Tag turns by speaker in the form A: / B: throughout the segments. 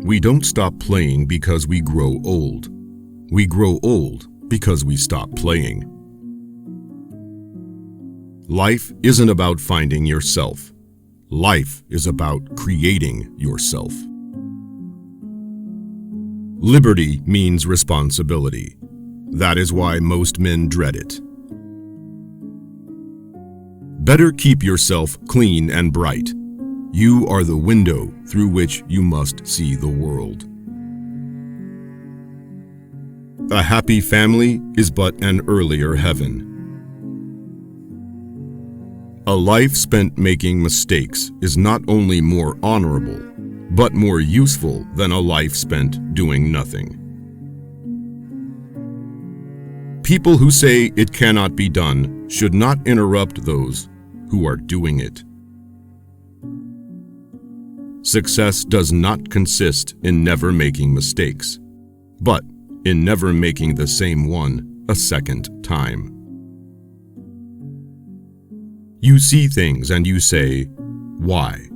A: We don't stop playing because we grow old. We grow old because we stop playing. Life isn't about finding yourself. Life is about creating yourself. Liberty means responsibility. That is why most men dread it. Better keep yourself clean and bright. You are the window through which you must see the world. A happy family is but an earlier heaven. A life spent making mistakes is not only more honorable, but more useful than a life spent doing nothing. People who say it cannot be done should not interrupt those who are doing it. Success does not consist in never making mistakes, but in never making the same one a second time. You see things and you say, "Why?"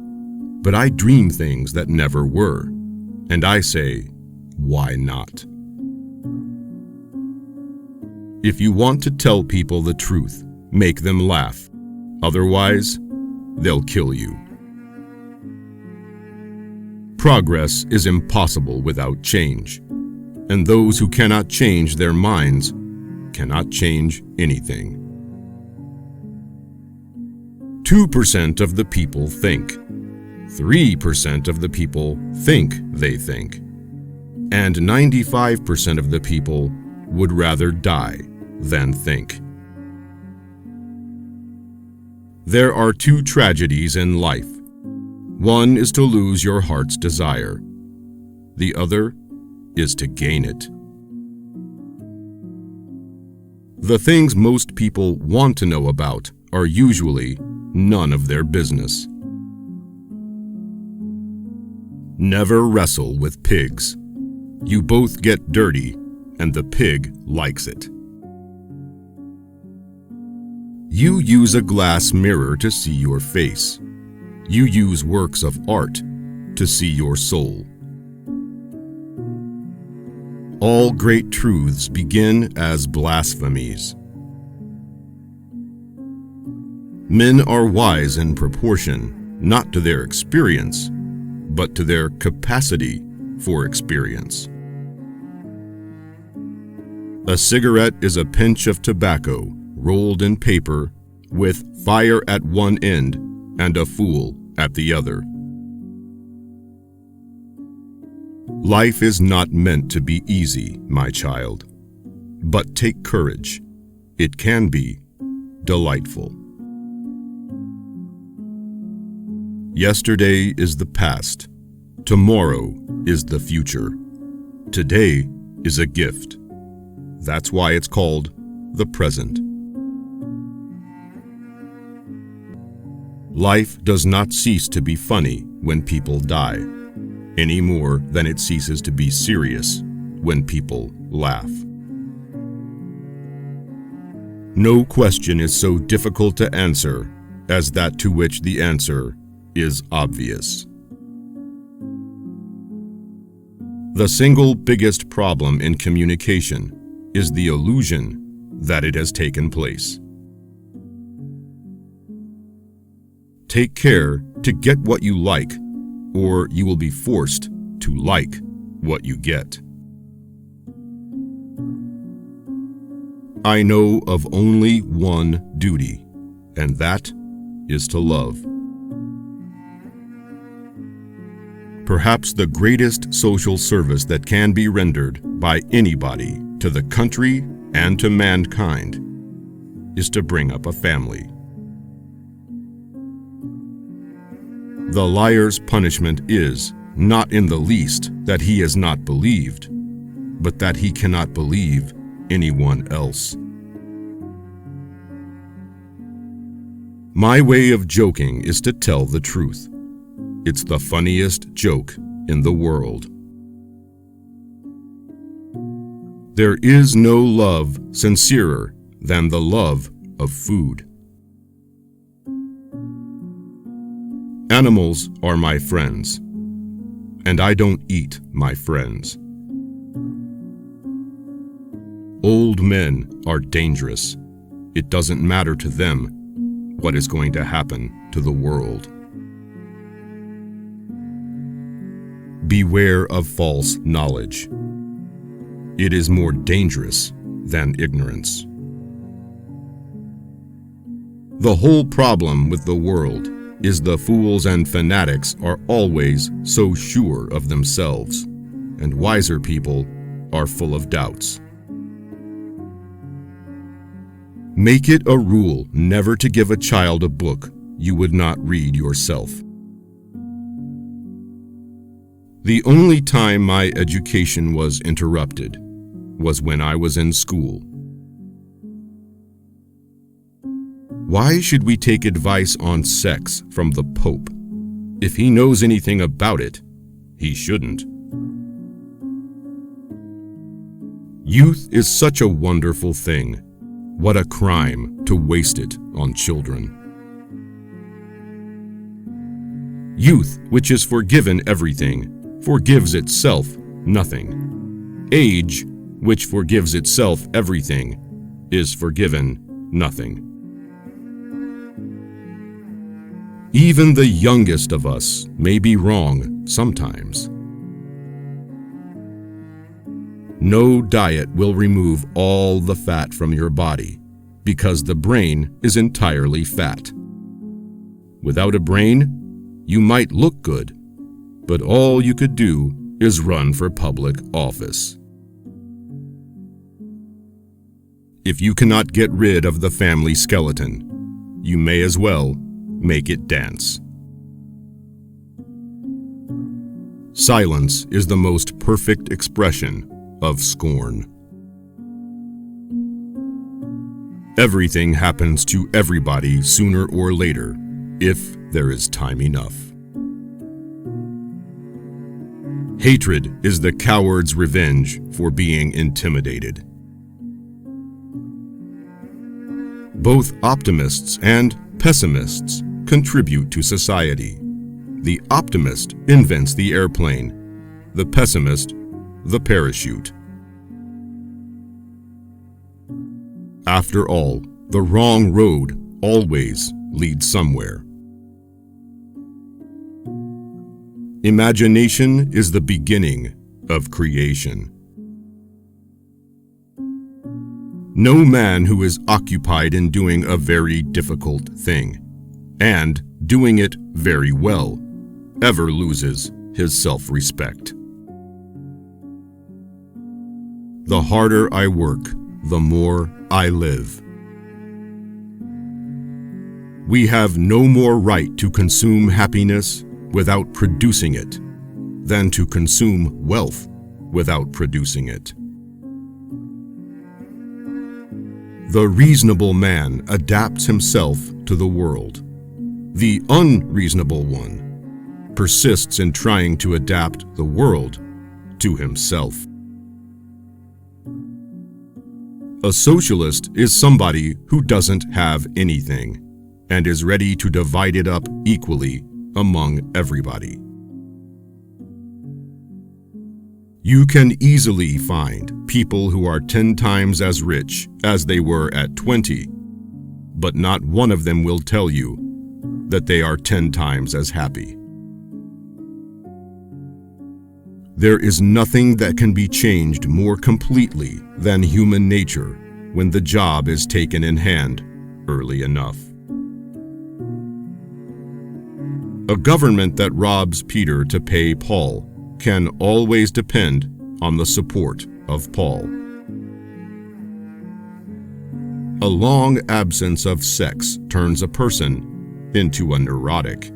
A: But I dream things that never were, and I say, "Why not?" If you want to tell people the truth, make them laugh. Otherwise, they'll kill you. Progress is impossible without change, and those who cannot change their minds cannot change anything. 2% of the people think. 3% of the people think they think. And 95% of the people would rather die than think. There are two tragedies in life. One is to lose your heart's desire. The other is to gain it. The things most people want to know about are usually none of their business. Never wrestle with pigs. You both get dirty, and the pig likes it. You use a glass mirror to see your face. You use works of art to see your soul. All great truths begin as blasphemies. Men are wise in proportion, not to their experience, but to their capacity for experience. A cigarette is a pinch of tobacco rolled in paper with fire at one end and a fool at the other. Life is not meant to be easy, my child, but take courage. It can be delightful. Yesterday is the past. Tomorrow is the future. Today is a gift. That's why it's called the present. Life does not cease to be funny when people die, any more than it ceases to be serious when people laugh. No question is so difficult to answer as that to which the answer is obvious. The single biggest problem in communication is the illusion that it has taken place. Take care to get what you like, or you will be forced to like what you get. I know of only one duty, and that is to love. Perhaps the greatest social service that can be rendered by anybody to the country and to mankind is to bring up a family. The liar's punishment is, not in the least, that he is not believed, but that he cannot believe anyone else. My way of joking is to tell the truth. It's the funniest joke in the world. There is no love sincerer than the love of food. Animals are my friends. and I don't eat my friends. Old men are dangerous. It doesn't matter to them what is going to happen to the world. Beware of false knowledge. It is more dangerous than ignorance. The whole problem with the world is the fools and fanatics are always so sure of themselves, and wiser people are full of doubts. Make it a rule never to give a child a book you would not read yourself. The only time my education was interrupted was when I was in school. Why should we take advice on sex from the Pope? If he knows anything about it, he shouldn't. Youth is such a wonderful thing. What a crime to waste it on children. Youth, which is forgiven everything, forgives itself nothing. Age, which forgives itself everything, is forgiven nothing. Even the youngest of us may be wrong sometimes. No diet will remove all the fat from your body because the brain is entirely fat. Without a brain, you might look good, but all you could do is run for public office. If you cannot get rid of the family skeleton, you may as well make it dance. Silence is the most perfect expression of scorn. Everything happens to everybody sooner or later, if there is time enough. Hatred is the coward's revenge for being intimidated. Both optimists and pessimists contribute to society. The optimist invents the airplane, the pessimist the parachute. After all, the wrong road always leads somewhere. Imagination is the beginning of creation. No man who is occupied in doing a very difficult thing, and doing it very well, ever loses his self-respect. The harder I work, the more I live. We have no more right to consume happiness without producing it than to consume wealth without producing it. The reasonable man adapts himself to the world. The unreasonable one persists in trying to adapt the world to himself. A socialist is somebody who doesn't have anything and is ready to divide it up equally among everybody. You can easily find people who are 10 times as rich as they were at 20, but not one of them will tell you that they are 10 times as happy. There is nothing that can be changed more completely than human nature when the job is taken in hand early enough. A government that robs Peter to pay Paul can always depend on the support of Paul. A long absence of sex turns a person into a neurotic.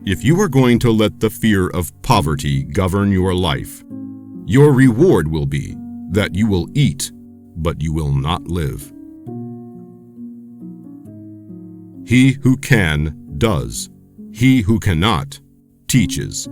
A: If you are going to let the fear of poverty govern your life, your reward will be that you will eat, but you will not live. He who can, does. He who cannot, teaches.